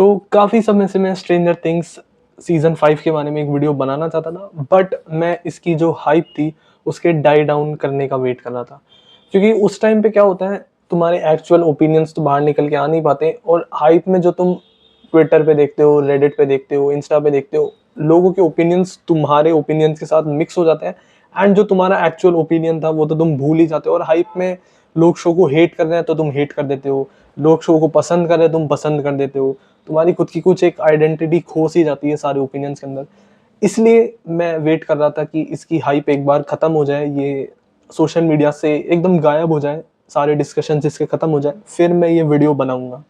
तो काफ़ी समय से मैं स्ट्रेंजर थिंग्स सीज़न 5 के बारे में एक वीडियो बनाना चाहता था, बट मैं इसकी जो हाइप थी, उसके डाई डाउन करने का वेट कर रहा था। क्योंकि उस टाइम पे क्या होता है, तुम्हारे एक्चुअल ओपिनियंस तो बाहर निकल के आ नहीं पाते और हाइप में जो तुम ट्विटर पे देखते हो, रेडिट पे देखते हो, इंस्टा पे देखते हो, लोगों के ओपिनियंस तुम्हारे ओपिनियंस के साथ मिक्स हो जाते हैं एंड जो तुम्हारा एक्चुअल ओपिनियन था, वो तो तुम भूल ही जाते हो और हाइप में लोग शो को हेट कर रहे हैं, तो तुम हेट कर देते हो। लोग शो को पसंद कर रहे हैं, तुम पसंद कर देते हो। तुम्हारी खुद की कुछ एक आइडेंटिटी खो सी जाती है सारे ओपिनियंस के अंदर। इसलिए मैं वेट कर रहा था कि इसकी हाइप एक बार खत्म हो जाए, ये सोशल मीडिया से एकदम गायब हो जाए, सारे डिस्कशन इसके खत्म हो जाए, फिर मैं ये वीडियो बनाऊंगा।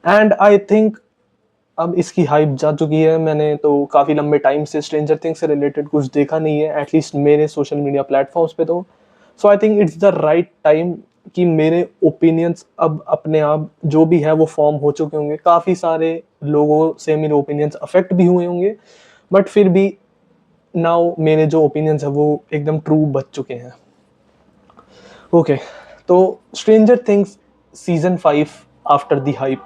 एंड आई थिंक अब इसकी हाइप जा चुकी है। मैंने तो काफ़ी लंबे टाइम से स्ट्रेंजर थिंग्स से रिलेटेड कुछ देखा नहीं है, एटलीस्ट मेरे सोशल मीडिया प्लेटफॉर्म्स पे तो। So I think it's the right time कि मेरे ओपिनियंस अब अपने आप जो भी है वो फॉर्म हो चुके होंगे। काफ़ी सारे लोगों से मेरे ओपिनियंस अफेक्ट भी हुए होंगे, बट फिर भी नाउ मेरे जो ओपिनियंस है वो एकदम ट्रू बच चुके हैं। ओके, तो stranger things season 5 after the hype,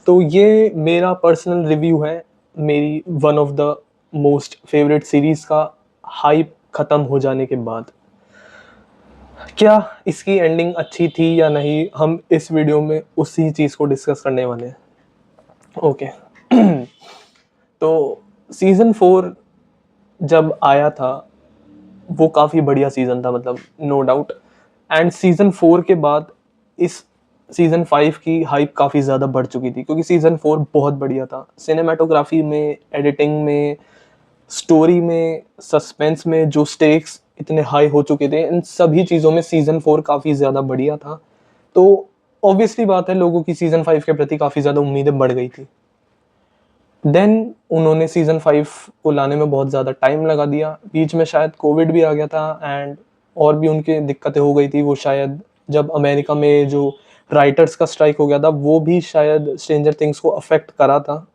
तो ये मेरा पर्सनल रिव्यू है मेरी one of the most favourite series का हाइप खत्म हो जाने के बाद। क्या इसकी एंडिंग अच्छी थी या नहीं, हम इस वीडियो में उसी चीज़ को डिस्कस करने वाले हैं। ओके तो सीज़न 4 जब आया था, वो काफ़ी बढ़िया सीज़न था, मतलब नो डाउट। एंड सीज़न 4 के बाद इस सीज़न 5 की हाइप काफ़ी ज़्यादा बढ़ चुकी थी, क्योंकि सीज़न 4 बहुत बढ़िया था। सिनेमाटोग्राफी में, एडिटिंग में, स्टोरी में, सस्पेंस में जो स्टेक्स इतने हाई हो चुके थे, इन सभी चीज़ों में सीज़न 4 काफ़ी ज़्यादा बढ़िया था। तो ऑब्वियसली बात है, लोगों की सीज़न 5 के प्रति काफ़ी ज़्यादा उम्मीदें बढ़ गई थी। देन उन्होंने सीज़न 5 को लाने में बहुत ज़्यादा टाइम लगा दिया। बीच में शायद कोविड भी आ गया था एंड और भी उनकी दिक्कतें हो गई थी। वो शायद जब अमेरिका में जो राइटर्स का स्ट्राइक हो गया था, वो भी शायद स्ट्रेंजर थिंग्स को अफेक्ट करा था।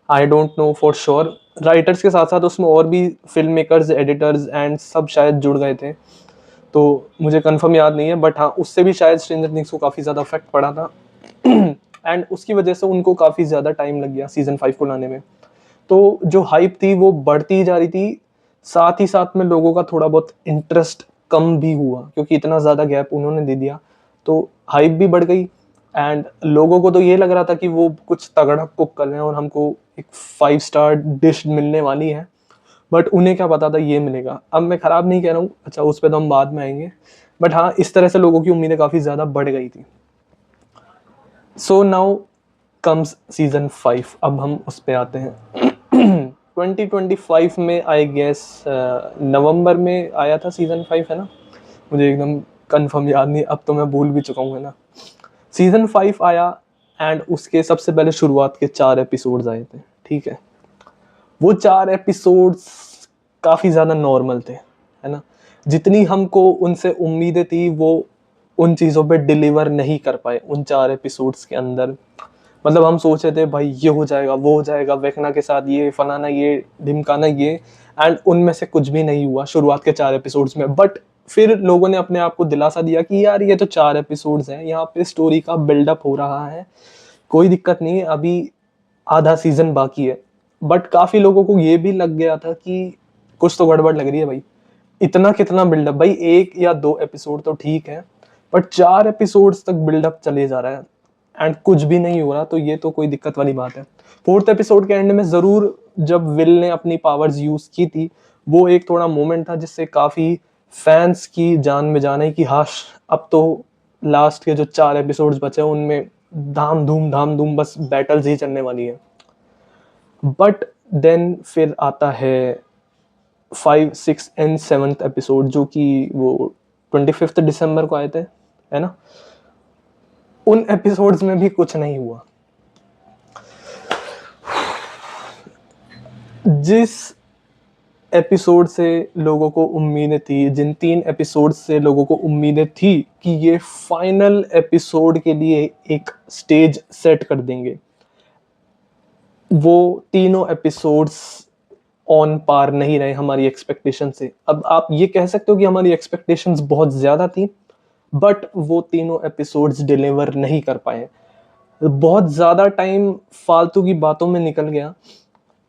I don't know for sure. Writers के साथ साथ उसमें और भी फिल्म मेकर्स, एडिटर्स एंड सब शायद जुड़ गए थे, तो मुझे कंफर्म याद नहीं है, बट हाँ, उससे भी शायद स्ट्रेंजर थिंग्स को काफ़ी ज़्यादा अफेक्ट पड़ा था एंड उसकी वजह से उनको काफ़ी ज़्यादा टाइम लग गया सीज़न 5 को लाने में। तो जो हाइप थी वो बढ़ती ही जा रही थी, साथ ही साथ में लोगों का थोड़ा बहुत इंटरेस्ट कम भी हुआ, क्योंकि इतना ज़्यादा गैप उन्होंने दे दिया, तो हाइप भी बढ़ गई। एंड लोगों को तो ये लग रहा था कि वो कुछ तगड़ा कुक कर रहे हैं और हमको एक 5 स्टार डिश मिलने वाली है, बट उन्हें क्या पता था ये मिलेगा। अब मैं ख़राब नहीं कह रहा हूँ, अच्छा उस पर तो हम बाद में आएंगे, बट हाँ, इस तरह से लोगों की उम्मीदें काफ़ी ज़्यादा बढ़ गई थी। सो नाउ कम्स सीजन 5, अब हम उस पे आते हैं 2025 में, आई गेस नवंबर में आया था सीजन 5, है ना? मुझे एकदम कंफर्म याद नहीं, अब तो मैं भूल भी चुका हूँ, है ना? सीजन 5 आया एंड उसके सबसे पहले शुरुआत के 4 एपिसोड्स आए थे, ठीक है? वो 4 एपिसोड्स काफ़ी ज़्यादा नॉर्मल थे, है ना? जितनी हमको उनसे उम्मीदें थी, वो उन चीज़ों पे डिलीवर नहीं कर पाए उन 4 एपिसोड्स के अंदर। मतलब हम सोच रहे थे भाई ये हो जाएगा, वो हो जाएगा, वेकना के साथ ये, फलाना ये, ढिमकाना ये, एंड उनमें से कुछ भी नहीं हुआ शुरुआत के 4 एपिसोड्स में। बट फिर लोगों ने अपने आप को दिलासा दिया कि यार ये तो 4 एपिसोड्स हैं, यहाँ पे स्टोरी का बिल्डअप हो रहा है, कोई दिक्कत नहीं है, अभी आधा सीजन बाकी है। बट काफ़ी लोगों को ये भी लग गया था कि कुछ तो गड़बड़ लग रही है भाई, इतना कितना बिल्डअप भाई, 1 या 2 एपिसोड तो ठीक है, बट 4 एपिसोड्स तक बिल्डअप चले जा रहा है एंड कुछ भी नहीं हो रहा, तो ये तो कोई दिक्कत वाली बात है। 4th एपिसोड के एंड में ज़रूर जब विल ने अपनी पावर्स यूज़ की थी, वो एक थोड़ा मोमेंट था जिससे काफ़ी फैंस की जान में जान आई कि हाश, अब तो लास्ट के जो 4 एपिसोड्स बचे हैं उनमें धाम धूम बस बैटल्स ही चलने वाली है। बट देन फिर आता है 5, 6 एंड 7th एपिसोड, जो कि वो 25 दिसंबर को आए थे, है ना? उन एपिसोड्स में भी कुछ नहीं हुआ। जिस एपिसोड से लोगों को उम्मीदें थी, जिन 3 एपिसोड से लोगों को उम्मीदें थी कि ये फाइनल एपिसोड के लिए एक स्टेज सेट कर देंगे, वो तीनों एपिसोड्स ऑन पार नहीं रहे हमारी एक्सपेक्टेशन से। अब आप ये कह सकते हो कि हमारी एक्सपेक्टेशंस बहुत ज़्यादा थी, बट वो तीनों एपिसोड्स डिलीवर नहीं कर पाए। बहुत ज़्यादा टाइम फालतू की बातों में निकल गया।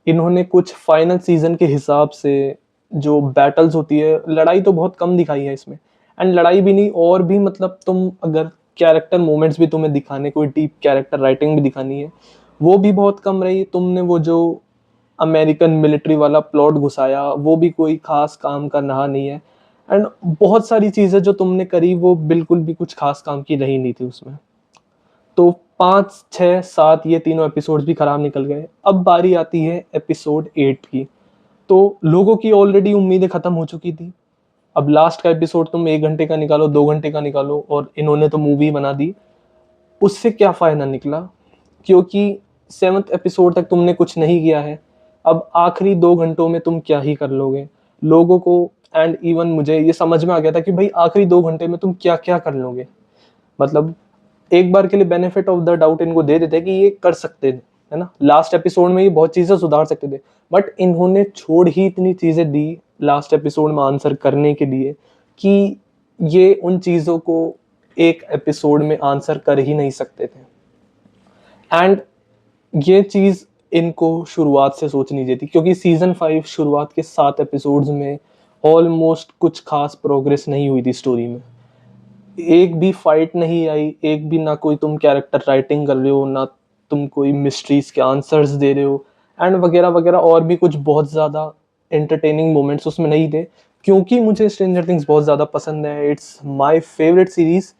इन्होंने कुछ फाइनल सीज़न के हिसाब से जो बैटल्स होती है, लड़ाई तो बहुत कम दिखाई है इसमें। एंड लड़ाई भी नहीं, और भी मतलब तुम अगर कैरेक्टर मोमेंट्स भी तुम्हें दिखाने, कोई डीप कैरेक्टर राइटिंग भी दिखानी है, वो भी बहुत कम रही। तुमने वो जो अमेरिकन मिलिट्री वाला प्लॉट घुसाया, वो भी कोई खास काम का रहा नहीं है। एंड बहुत सारी चीज़ें जो तुमने करी, वो बिल्कुल भी कुछ खास काम की रही नहीं थी उसमें। तो 5, 6, 7 ये तीनों एपिसोड्स भी खराब निकल गए। अब बारी आती है एपिसोड 8 की। तो लोगों की ऑलरेडी उम्मीदें खत्म हो चुकी थी। अब लास्ट का एपिसोड तुम 1 घंटे का निकालो, 2 घंटे का निकालो, और इन्होंने तो मूवी बना दी। उससे क्या फ़ायदा निकला? क्योंकि 7th एपिसोड तक तुमने कुछ नहीं किया है। अब आखिरी 2 घंटों में तुम क्या ही कर लोगे? लोगों को एंड इवन मुझे ये समझ में आ गया था कि भाई आखिरी 2 घंटे में तुम क्या-क्या कर लोगे? मतलब एक बार के लिए बेनिफिट ऑफ द डाउट इनको दे देते कि ये कर सकते थे, है ना? लास्ट एपिसोड में ये बहुत चीज़ें सुधार सकते थे, बट इन्होंने छोड़ ही इतनी चीज़ें दी लास्ट एपिसोड में आंसर करने के लिए कि ये उन चीज़ों को एक एपिसोड में आंसर कर ही नहीं सकते थे। एंड ये चीज़ इनको शुरुआत से सोचनी चाहिए थी, क्योंकि सीज़न 5 शुरुआत के 7 एपिसोड्स में ऑलमोस्ट कुछ खास प्रोग्रेस नहीं हुई थी स्टोरी में। एक भी फाइट नहीं आई, एक भी ना कोई तुम कैरेक्टर राइटिंग कर रहे हो, ना तुम कोई मिस्ट्रीज़ के आंसर्स दे रहे हो, एंड वगैरह-वगैरह, और भी कुछ बहुत ज़्यादा एंटरटेनिंग मोमेंट्स उसमें नहीं थे। क्योंकि मुझे स्ट्रेंजर थिंग्स बहुत ज़्यादा पसंद है, इट्स माय फेवरेट सीरीज़,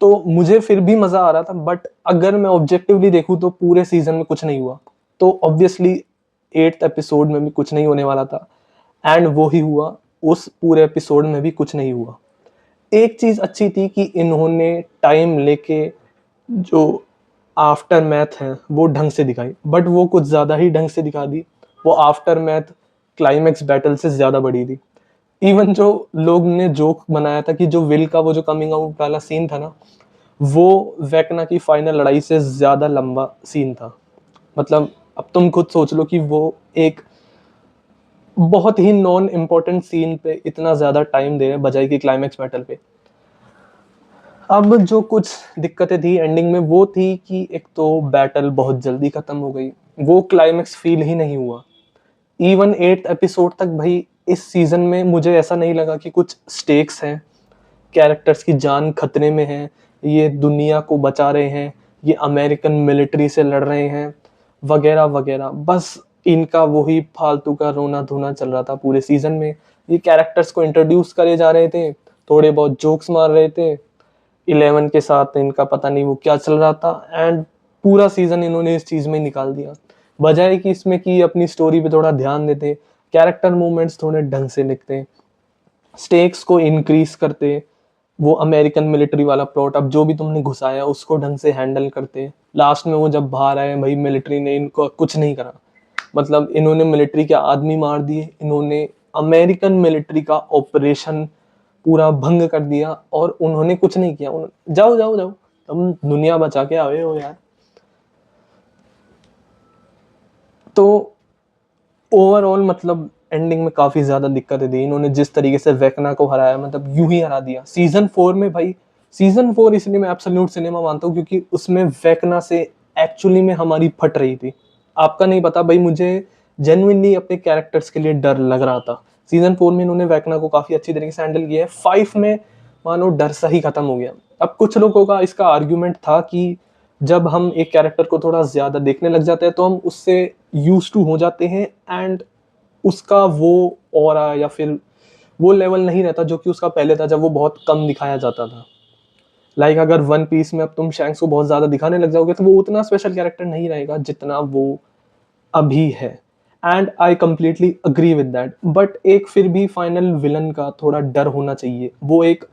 तो मुझे फिर भी मज़ा आ रहा था। बट अगर मैं ऑब्जेक्टिवली देखूँ तो पूरे सीज़न में कुछ नहीं हुआ। तो ऑब्वियसली 8th एपिसोड में भी कुछ नहीं होने वाला था, एंड वो ही हुआ। उस पूरे एपिसोड में भी कुछ नहीं हुआ। एक चीज़ अच्छी थी कि इन्होंने टाइम लेके जो आफ्टर मैथ है वो ढंग से दिखाई, बट वो कुछ ज़्यादा ही ढंग से दिखा दी। वो आफ्टर मैथ क्लाइमैक्स बैटल से ज़्यादा बड़ी थी। इवन जो लोग ने जोक बनाया था कि जो विल का वो जो कमिंग आउट वाला सीन था ना, वो वेकना की फाइनल लड़ाई से ज़्यादा लंबा सीन था। मतलब अब तुम खुद सोच लो कि वो एक बहुत ही नॉन इम्पोर्टेंट सीन पे इतना ज़्यादा टाइम दे रहे हैं बजाय कि क्लाइमैक्स बैटल पे। अब जो कुछ दिक्कतें थी एंडिंग में, वो थी कि एक तो बैटल बहुत जल्दी खत्म हो गई, वो क्लाइमैक्स फील ही नहीं हुआ। इवन 8th एपिसोड तक भाई इस सीजन में मुझे ऐसा नहीं लगा कि कुछ स्टेक्स हैं, कैरेक्टर्स की जान खतरे में है, ये दुनिया को बचा रहे हैं, ये अमेरिकन मिलिट्री से लड़ रहे हैं, वगैरह वगैरह। बस इनका वही फालतू का रोना धोना चल रहा था पूरे सीजन में। ये कैरेक्टर्स को इंट्रोड्यूस करे जा रहे थे, थोड़े बहुत जोक्स मार रहे थे, 11 के साथ इनका पता नहीं वो क्या चल रहा था, एंड पूरा सीजन इन्होंने इस चीज में निकाल दिया। बजाय कि इसमें कि अपनी स्टोरी पे थोड़ा ध्यान देते, कैरेक्टर मूवमेंट्स थोड़े ढंग से लिखते, स्टेक्स को इंक्रीज करते, वो अमेरिकन मिलिट्री वाला प्लॉट अब जो भी तुमने घुसाया उसको ढंग से हैंडल करते। लास्ट में वो जब बाहर आए भाई, मिलिट्री ने इनको कुछ नहीं करा। मतलब इन्होंने मिलिट्री के आदमी मार दिए, इन्होंने अमेरिकन मिलिट्री का ऑपरेशन पूरा भंग कर दिया, और उन्होंने कुछ नहीं किया। जाओ जाओ जाओ, तुम दुनिया बचा के आए हो यार। तो ओवरऑल मतलब एंडिंग में काफी ज्यादा दिक्कतें दी। इन्होंने जिस तरीके से वेकना को हराया, मतलब यूं ही हरा दिया। सीजन 4 में भाई, सीजन 4 इसलिए मैं एब्सोल्यूट सिनेमा मानता हूँ क्योंकि उसमें वेकना से एक्चुअली में हमारी फट रही थी। आपका नहीं पता भाई, मुझे जेन्युइनली अपने कैरेक्टर्स के लिए डर लग रहा था। सीजन 4 में इन्होंने वेकना को काफी अच्छी तरीके से हैंडल किया है। 5 में मानो डर सा ही खत्म हो गया। अब कुछ लोगों का इसका आर्ग्यूमेंट था कि जब हम एक कैरेक्टर को थोड़ा ज्यादा देखने लग जाते हैं तो हम उससे यूज टू हो जाते हैं, एंड उसका वो ऑरा या फिर वो लेवल नहीं रहता जो कि उसका पहले था, जब वो बहुत कम दिखाया जाता था। लाइक अगर वन पीस में अब तुम शैंक्स को बहुत ज्यादा दिखाने लग जाओगे तो वो उतना स्पेशल कैरेक्टर नहीं रहेगा जितना वो अभी है। And I completely agree with that, but एक फिर भी फाइनल विलन का थोड़ा डर होना चाहिए। वो एक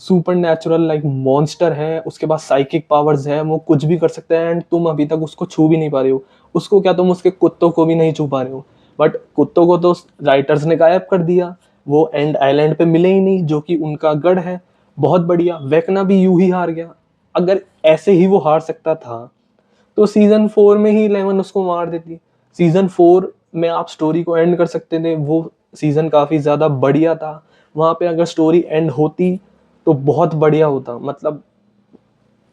सुपर नेचुरल लाइक मॉन्स्टर है, उसके पास साइकिक पावर्स है, वो कुछ भी कर सकता है, एंड तुम अभी तक उसको छू भी नहीं पा रहे हो। उसको क्या, तुम उसके कुत्तों को भी नहीं छू पा रहे हो। बट कुत्तों को तो राइटर्स ने गायब कर दिया, वो एंड आइलैंड पे मिले ही नहीं जो कि उनका गढ़ है। बहुत बढ़िया, वेकना भी यूं ही हार गया। अगर ऐसे ही वो हार सकता था तो सीजन 4 में ही 11 उसको मार देती। सीजन 4 में आप स्टोरी को एंड कर सकते थे, वो सीजन काफी ज्यादा बढ़िया था। वहां पे अगर स्टोरी एंड होती तो बहुत बढ़िया होता। मतलब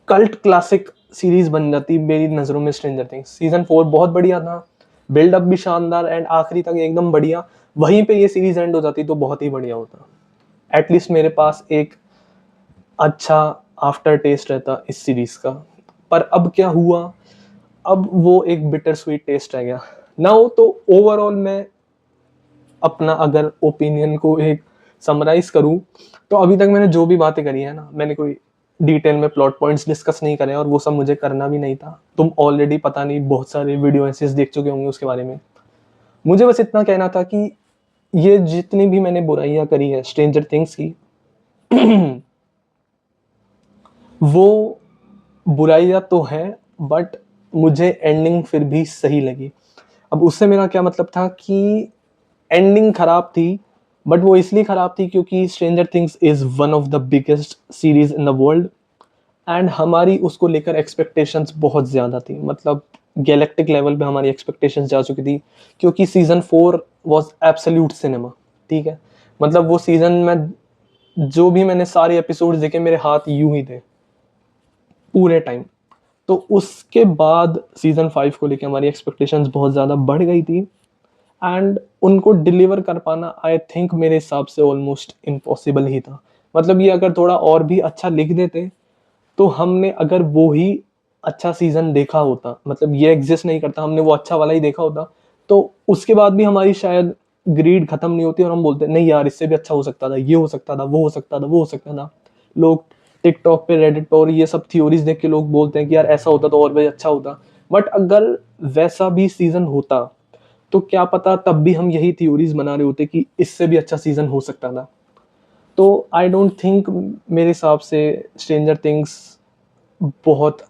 कल्ट क्लासिक सीरीज बन जाती मेरी नज़रों में स्ट्रेंजर थिंग्स। सीजन 4 बहुत बढ़िया था, बिल्डअप भी शानदार, एंड आखिरी तक एकदम बढ़िया। वहीं पे ये सीरीज एंड हो जाती तो बहुत ही बढ़िया होता। एटलीस्ट मेरे पास एक अच्छा आफ्टर टेस्ट रहता इस सीरीज का। पर अब क्या हुआ, अब वो एक बिटर स्वीट टेस्ट रह गया नाउ। तो ओवरऑल मैं अपना अगर ओपिनियन को एक समराइज करूं, तो अभी तक मैंने जो भी बातें करी है ना, मैंने कोई डिटेल में प्लॉट पॉइंट्स डिस्कस नहीं करे, और वो सब मुझे करना भी नहीं था। तुम ऑलरेडी पता नहीं बहुत सारे वीडियो एसेस देख चुके होंगे उसके बारे में। मुझे बस इतना कहना था कि ये जितनी भी मैंने बुराइयां करी है स्ट्रेंजर थिंग्स की वो बुराइयां तो है, बट मुझे एंडिंग फिर भी सही लगी। अब उससे मेरा क्या मतलब था कि एंडिंग खराब थी, बट वो इसलिए खराब थी क्योंकि stranger things is one of the biggest series in the world, and हमारी उसको लेकर एक्सपेक्टेशंस बहुत ज़्यादा थी। मतलब गैलेक्टिक लेवल पे हमारी एक्सपेक्टेशंस जा चुकी थी, क्योंकि सीजन 4 वॉज एब्सोल्यूट सिनेमा। ठीक है, मतलब वो सीजन में जो भी मैंने सारे एपिसोड्स देखे, मेरे हाथ यूं ही थे पूरे टाइम। तो उसके बाद सीजन 5 को लेकर हमारी एक्सपेक्टेशंस बहुत ज़्यादा बढ़ गई थी, एंड उनको डिलीवर कर पाना आई थिंक मेरे हिसाब से ऑलमोस्ट इम्पॉसिबल ही था। मतलब ये अगर थोड़ा और भी अच्छा लिख देते, तो हमने अगर वो ही अच्छा सीजन देखा होता, मतलब ये एग्जिस्ट नहीं करता, हमने वो अच्छा वाला ही देखा होता, तो उसके बाद भी हमारी शायद ग्रीड खत्म नहीं होती, और हम बोलते नहीं यार इससे भी अच्छा हो सकता था, ये हो सकता था, वो हो सकता था, वो हो सकता था। लोग टिकटॉक पे, रेडिट पे और ये सब थ्योरीज देख के लोग बोलते हैं कि यार ऐसा होता तो और भी अच्छा होता। बट अगर वैसा भी सीजन होता, तो क्या पता तब भी हम यही थ्योरीज बना रहे होते कि इससे भी अच्छा सीजन हो सकता था। तो आई डोंट थिंक, मेरे हिसाब से स्ट्रेंजर थिंग्स बहुत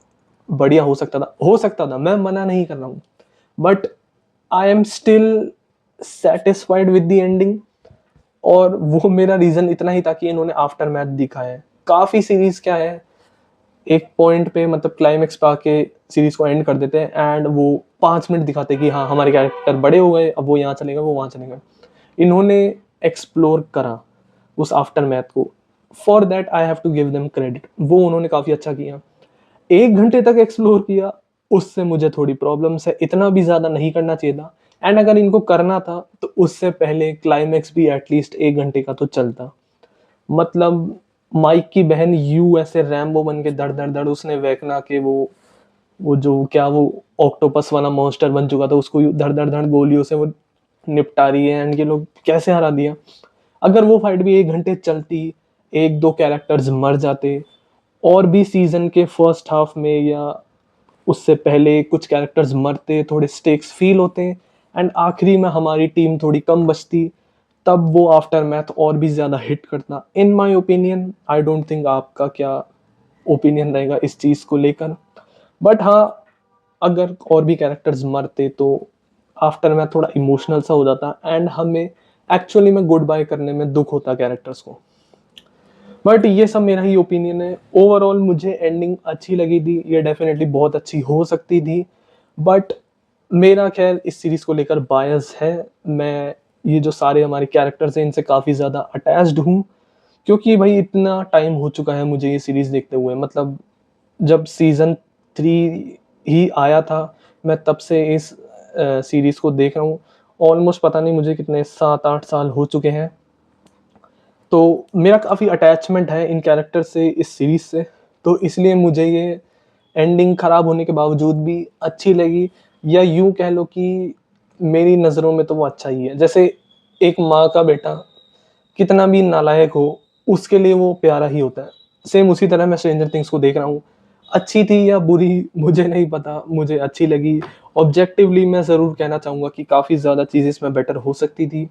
बढ़िया हो सकता था, मैं मना नहीं कर रहा हूँ, but I am still satisfied with the ending. और वो मेरा रीजन इतना ही था कि इन्होंने आफ्टर मैथ दिखाया है। काफी सीरीज क्या है, एक पॉइंट पे मतलब क्लाइमेक्स पे आके सीरीज को एंड कर देते हैं, एंड वो 5 मिनट दिखाते हैं कि हाँ हमारे कैरेक्टर बड़े हो गए, अब वो यहाँ चलेगा, वो वहाँ चलेगा। इन्होंने एक्सप्लोर करा उस आफ्टर मैथ को, for that I have to give them credit. वो उन्होंने काफी अच्छा किया। 1 घंटे तक एक्सप्लोर किया, उससे मुझे थोड़ी प्रॉब्लम्स है, इतना भी ज्यादा नहीं करना चाहिए था। एंड अगर इनको करना था तो उससे पहले क्लाइमेक्स भी एटलीस्ट 1 घंटे का तो चलता। मतलब माइक की बहन यू ऐसे रैम्बो बन के धड़ धड़ धड़, उसने वेकना के वो जो क्या वो ऑक्टोपस वाला मॉन्स्टर बन चुका था, उसको धड़ धड़ धड़ गोलियों से वो निपटा रही है, एंड ये लोग कैसे हरा दिया। अगर वो फाइट भी 1 घंटे चलती, एक दो कैरेक्टर्स मर जाते, और भी सीजन के फर्स्ट हाफ में या उससे पहले कुछ कैरेक्टर्स मरते, थोड़े स्टेक्स फील होते, एंड आखिरी में हमारी टीम थोड़ी कम बचती, तब वो आफ्टर मैथ और भी ज्यादा हिट करता in my opinion. I don't think आपका क्या ओपिनियन रहेगा इस चीज को लेकर, बट हाँ, अगर और भी कैरेक्टर्स मरते तो आफ्टर मैथ थोड़ा इमोशनल सा हो जाता, एंड हमें एक्चुअली में गुड बाय करने में दुख होता कैरेक्टर्स को। बट ये सब मेरा ही ओपिनियन है। ओवरऑल मुझे एंडिंग अच्छी लगी थी, ये डेफिनेटली बहुत अच्छी हो सकती थी, बट मेरा ख्याल इस सीरीज को लेकर बायस है। मैं ये जो सारे हमारे कैरेक्टर्स हैं इनसे काफ़ी ज़्यादा अटैच्ड हूँ, क्योंकि भाई इतना टाइम हो चुका है मुझे ये सीरीज़ देखते हुए। मतलब जब सीज़न 3 ही आया था, मैं तब से इस सीरीज़ को देख रहा हूँ। ऑलमोस्ट पता नहीं मुझे कितने 7-8 साल हो चुके हैं। तो मेरा काफ़ी अटैचमेंट है इन कैरेक्टर से, इस सीरीज से, तो इसलिए मुझे ये एंडिंग खराब होने के बावजूद भी अच्छी लगी। या यूं कह लो कि मेरी नज़रों में तो वो अच्छा ही है। जैसे एक माँ का बेटा कितना भी नालायक हो, उसके लिए वो प्यारा ही होता है। सेम उसी तरह मैं स्ट्रेंजर थिंग्स को देख रहा हूँ। अच्छी थी या बुरी मुझे नहीं पता, मुझे अच्छी लगी। ऑब्जेक्टिवली मैं ज़रूर कहना चाहूँगा कि काफ़ी ज़्यादा चीज़ें इसमें बेटर हो सकती थी,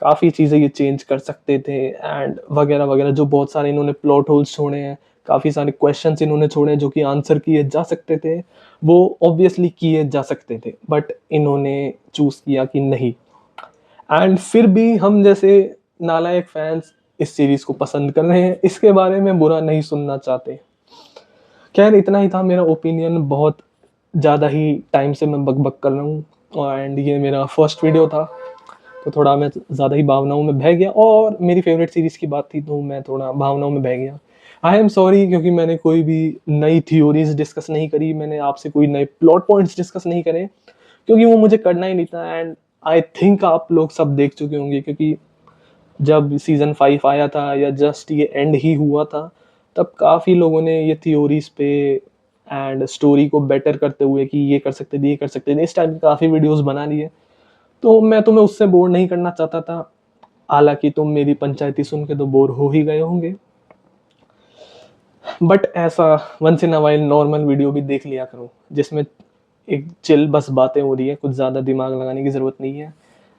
काफ़ी चीज़ें ये चेंज कर सकते थे, एंड वगैरह वगैरह। जो बहुत सारे इन्होंने प्लॉट होल्स छोड़े हैं, काफ़ी सारे क्वेश्चंस इन्होंने छोड़े हैं जो कि आंसर किए जा सकते थे, वो ऑब्वियसली किए जा सकते थे, बट इन्होंने चूज़ किया कि नहीं। एंड फिर भी हम जैसे नालायक फैंस इस सीरीज़ को पसंद कर रहे हैं, इसके बारे में बुरा नहीं सुनना चाहते। खैर इतना ही था मेरा ओपिनियन। बहुत ज़्यादा ही टाइम से मैं बक कर रहा हूँ, एंड ये मेरा फर्स्ट वीडियो था, तो थोड़ा मैं ज़्यादा ही भावनाओं में बह गया। और मेरी फेवरेट सीरीज़ की बात थी तो मैं थोड़ा भावनाओं में बह गया। आई एम सॉरी, क्योंकि मैंने कोई भी नई थ्योरीज डिस्कस नहीं करी, मैंने आपसे कोई नए प्लॉट पॉइंट्स डिस्कस नहीं करे, क्योंकि वो मुझे करना ही नहीं था। एंड आई थिंक आप लोग सब देख चुके होंगे, क्योंकि जब सीजन 5 आया था या जस्ट ये एंड ही हुआ था, तब काफ़ी लोगों ने ये थ्योरीज पे एंड स्टोरी को बेटर करते हुए कि ये कर सकते थे, ये कर सकते थे, इस टाइप की काफ़ी वीडियोस बना लिए। तो मैं तुम्हें उससे बोर नहीं करना चाहता था, हालांकि तुम मेरी पंचायती सुन के तो बोर हो ही गए होंगे। बट ऐसा once in a while normal video भी देख लिया करो, जिसमें एक चिल बस बातें हो रही है, कुछ ज़्यादा दिमाग लगाने की ज़रूरत नहीं है।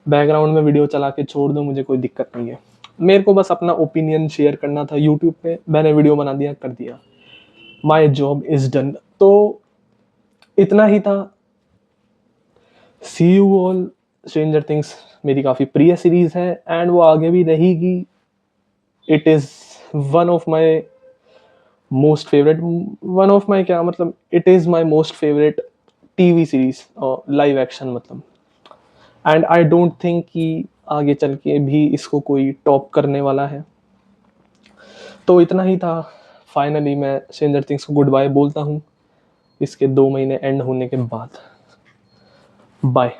बैकग्राउंड में वीडियो चला के छोड़ दो, मुझे कोई दिक्कत नहीं है। मेरे को बस अपना ओपिनियन शेयर करना था यूट्यूब पे, मैंने वीडियो बना दिया, कर दिया, माई जॉब इज़ डन। तो इतना ही था। सी यू ऑल। स्ट्रेंजर थिंग्स मेरी काफ़ी प्रिय सीरीज़ है एंड वो आगे भी रहेगी। It is one of my most favourite, one of my क्या मतलब, it is my most favourite TV series और लाइव एक्शन मतलब। एंड आई डोंट थिंक कि आगे चल के भी इसको कोई टॉप करने वाला है। तो इतना ही था। फाइनली मैं स्ट्रेंजर थिंग्स को गुड बाय बोलता हूँ इसके 2 महीने एंड होने के बाद। बाय।